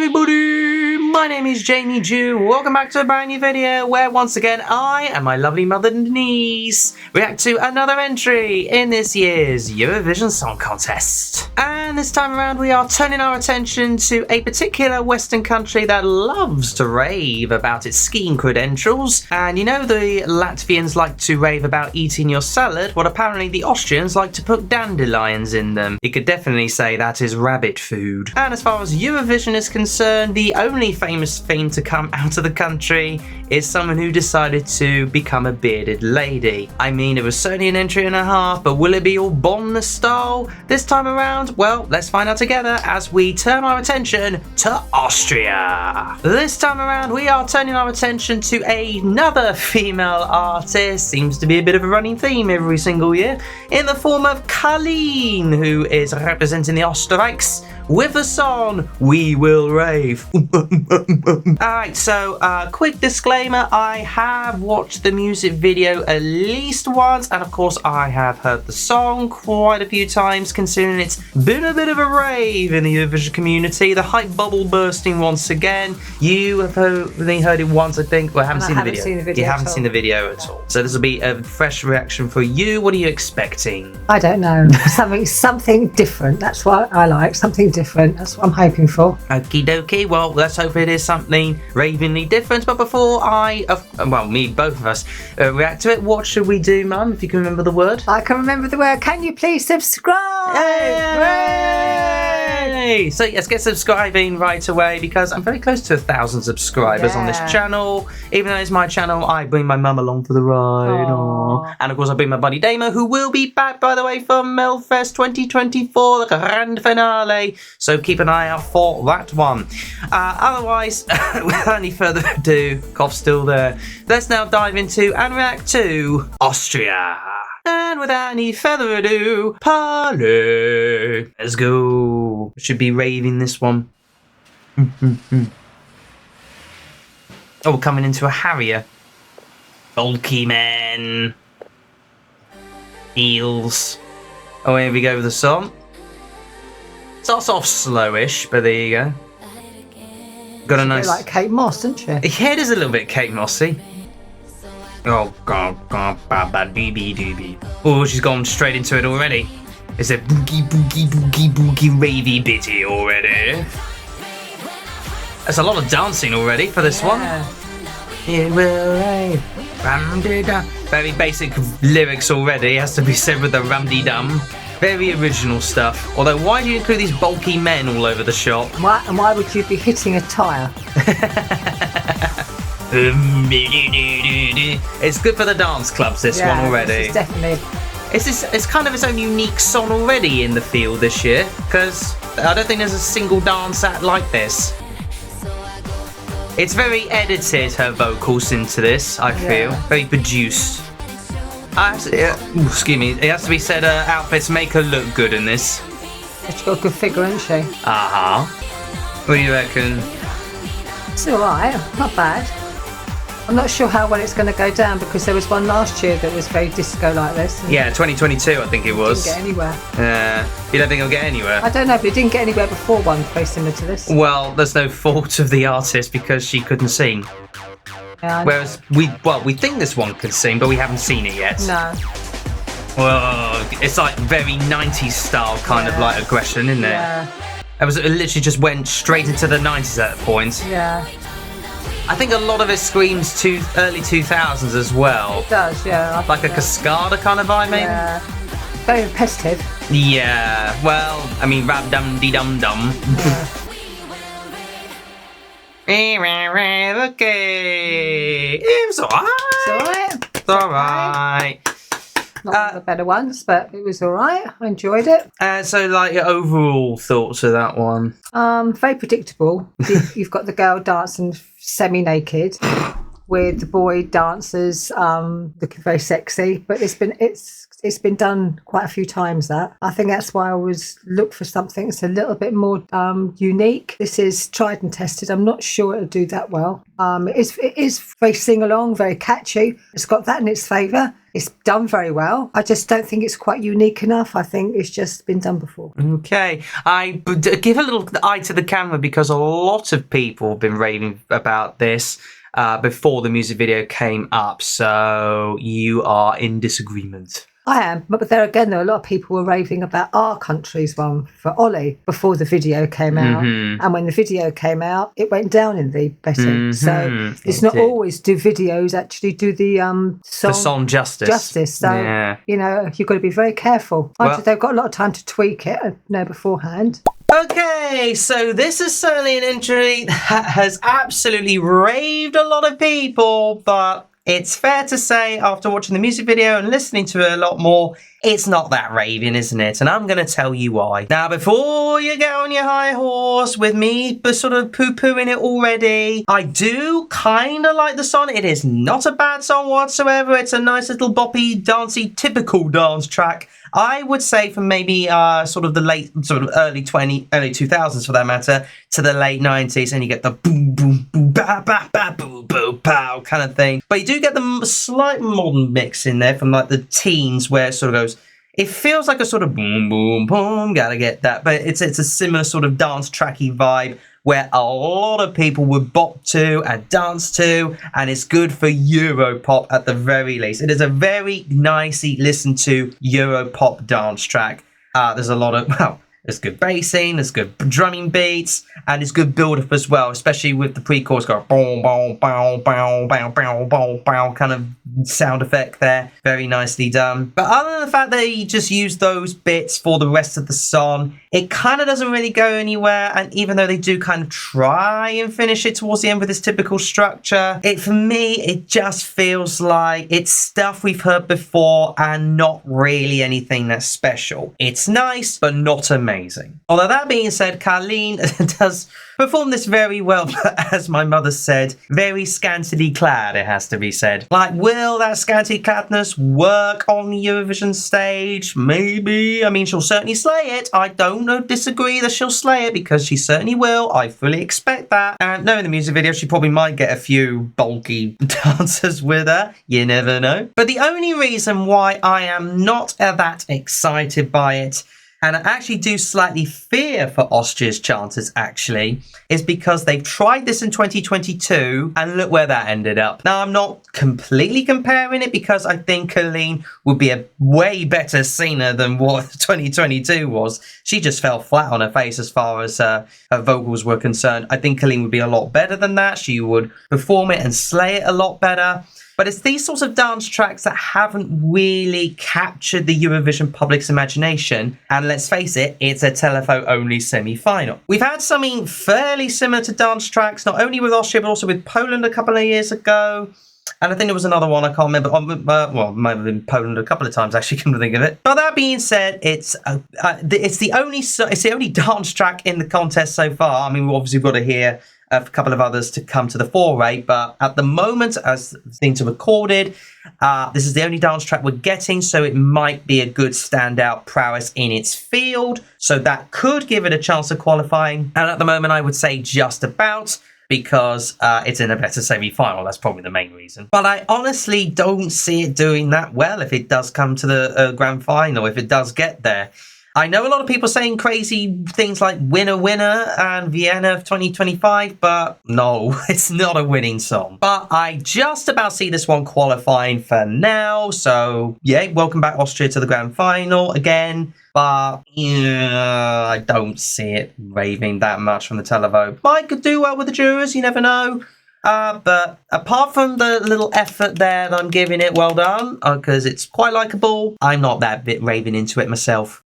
everybody, my name is Jamie Jew. Welcome back to a brand new video where once again I and my lovely mother Denise react to another entry in this year's Eurovision Song Contest. And this time around we are turning our attention to a particular Western country that loves to rave about its skiing credentials. And you know the Latvians like to rave about eating your salad, well apparently the Austrians like to put dandelions in them. You could definitely say that is rabbit food. And as far as Eurovision is concerned, the only famous thing to come out of the country is someone who decided to become a bearded lady. I mean, it was certainly an entry and a half, but will it be all Bonn style this time around? Well, let's find out together as we turn our attention to Austria. This time around, we are turning our attention to another female artist. Seems to be a bit of a running theme every single year, in the form of Kaleen, who is representing the Österreichs with the song We Will Rave. Alright, so quick disclaimer, I have watched the music video at least once, and of course I have heard the song quite a few times, considering it's been a bit of a rave in the Eurovision community. The hype bubble bursting once again. You have only heard it once, I think. Well, I haven't seen the video. You haven't seen the video at all. So this will be a fresh reaction for you. What are you expecting? I don't know. Something different. That's what I like. Something different. That's what I'm hoping for. Okie dokie. Well, let's hope it is something ravingly different. But before both of us, react to it, what should we do, Mum? If you can remember the word. I can remember the word. Can you please subscribe? Yay! So let's get subscribing right away because I'm very close to 1,000 subscribers on this channel. Even though it's my channel, I bring my mum along for the ride. Aww. And of course, I bring my buddy Damo, who will be back, by the way, for Melfest 2024, the grand finale. So keep an eye out for that one. Otherwise, without any further ado, cough's still there. Let's now dive into and react to Austria. And without any further ado, parley. Let's go. Should be raving this one. Oh, coming into a Harrier. Bulky men. Heels. Oh, here we go with the song. Starts off slowish, but there you go. Got a nice. Like Kate Moss, isn't she? Yeah, it is a little bit Kate Mossy. Oh, God, doobie doobie. Oh, she's gone straight into it already. It's a boogie ravey bitty already. There's a lot of dancing already for this one. It will rave. Very basic lyrics already, has to be said with the rum-de-dum. Very original stuff. Although, why do you include these bulky men all over the shop? Why would you be hitting a tyre? It's good for the dance clubs, this one already. This is definitely. It's kind of its own unique song already in the field this year, because I don't think there's a single dance act like this. It's very edited, her vocals into this, I feel. Very produced. Excuse me, it has to be said, outfits make her look good in this. She's got a good figure, hasn't she? What do you reckon? It's alright, not bad. I'm not sure how well it's going to go down because there was one last year that was very disco like this. Yeah, 2022 I think it was. Didn't get anywhere. You don't think it'll get anywhere? I don't know, but it didn't get anywhere before one very similar to this. Well, there's no fault of the artist because she couldn't sing. Yeah, whereas we think this one could sing, but we haven't seen it yet. No. Well, it's like very 90s style kind of like aggression, isn't it? Yeah. It literally just went straight into the 90s at that point. Yeah. I think a lot of it screams to early 2000s as well. It does, yeah. Like a Cascada kind of vibe, maybe? Yeah. Very repetitive. Yeah, well, I mean, rab-dum-dee-dum-dum. Yeah. Okay. It was alright. It's alright. Not one of the better ones, but it was alright. I enjoyed it. So, like, your overall thoughts of that one? Very predictable. You've got the girl dancing semi-naked. with the boy dancers looking very sexy, but it's been done quite a few times. That I think that's why I always look for something that's a little bit more unique. This is tried and tested. I'm not sure it'll do that well. It is very sing along, very catchy. It's got that in its favour. It's done very well. I just don't think it's quite unique enough. I think it's just been done before. Okay. I give a little eye to the camera because a lot of people have been raving about this before the music video came up. So you are in disagreement. I am, but there again, there are a lot of people were raving about our country's one for Ollie before the video came out. And when the video came out, it went down in the betting. So it's not always do videos actually do the song justice. So, you know, you've got to be very careful. They've got a lot of time to tweak it, beforehand. Okay, so this is certainly an entry that has absolutely raved a lot of people, but it's fair to say, after watching the music video and listening to it a lot more, it's not that raving, isn't it? And I'm going to tell you why. Now, before you get on your high horse with me sort of poo-pooing it already, I do kind of like the song. It is not a bad song whatsoever. It's a nice little boppy, dancey, typical dance track. I would say from maybe sort of the early 2000s for that matter, to the late 90s, and you get the boom, boom, boom, ba, ba, ba, boo, boo, pow kind of thing. But you do get the slight modern mix in there from like the teens where it sort of goes, it feels like a sort of boom, boom, boom, gotta get that. But it's a similar sort of dance tracky vibe where a lot of people would bop to and dance to, and it's good for Europop at the very least. It is a very nicely listened to Europop dance track. There's a lot of, there's good bassing, there's good drumming beats, and it's good build-up as well, especially with the pre-chorus going boom, boom, boom, boom, boom, boom, boom, boom, kind of sound effect there. Very nicely done. But other than the fact that he just used those bits for the rest of the song, it kind of doesn't really go anywhere. And even though they do kind of try and finish it towards the end with this typical structure, for me, it just feels like it's stuff we've heard before and not really anything that's special. It's nice, but not amazing. Although that being said, Kaleen does perform this very well, but as my mother said, very scantily clad, it has to be said. Like, will that scanty cladness work on the Eurovision stage? Maybe. I mean, she'll certainly slay it. I don't disagree that she'll slay it, because she certainly will. I fully expect that. And knowing the music video, she probably might get a few bulky dancers with her. You never know. But the only reason why I am not that excited by it, and I actually do slightly fear for Austria's chances, actually, is because they've tried this in 2022, and look where that ended up. Now, I'm not completely comparing it, because I think Kaleen would be a way better singer than what 2022 was. She just fell flat on her face as far as her vocals were concerned. I think Kaleen would be a lot better than that. She would perform it and slay it a lot better. But it's these sorts of dance tracks that haven't really captured the Eurovision public's imagination. And let's face it, it's a telephone-only semi-final. We've had something fairly similar to dance tracks, not only with Austria, but also with Poland a couple of years ago. And I think there was another one, I can't remember. Well, it might have been Poland a couple of times, actually, come to think of it. But that being said, it's the only dance track in the contest so far. I mean, we've obviously got to hear a couple of others to come to the foray, but at the moment, as things are recorded, this is the only dance track we're getting, so it might be a good standout prowess in its field, so that could give it a chance of qualifying. And at the moment, I would say just about, because it's in a better semi-final. That's probably the main reason. But I honestly don't see it doing that well if it does come to the grand final, if it does get there. I know a lot of people saying crazy things like Winner Winner and Vienna of 2025, but no, it's not a winning song. But I just about see this one qualifying for now. So yeah, welcome back Austria to the grand final again. But yeah, I don't see it raving that much from the televote. Might could do well with the jurors, you never know. But apart from the little effort there that I'm giving it, well done, because it's quite likeable, I'm not that bit raving into it myself.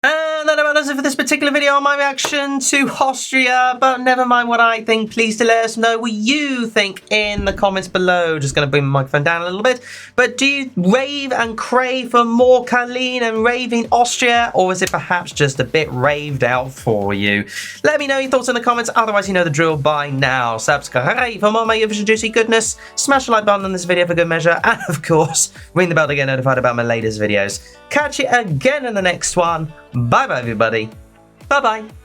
And that about us for this particular video on my reaction to Austria, but never mind what I think. Please do let us know what you think in the comments below. Just going to bring my microphone down a little bit. But do you rave and crave for more Kaleen and raving Austria, or is it perhaps just a bit raved out for you? Let me know your thoughts in the comments. Otherwise, you know the drill by now. Subscribe for more of my Eurovision juicy goodness. Smash the like button on this video for good measure. And of course, ring the bell to get notified about my latest videos. Catch you again in the next one. Bye bye everybody. Bye bye.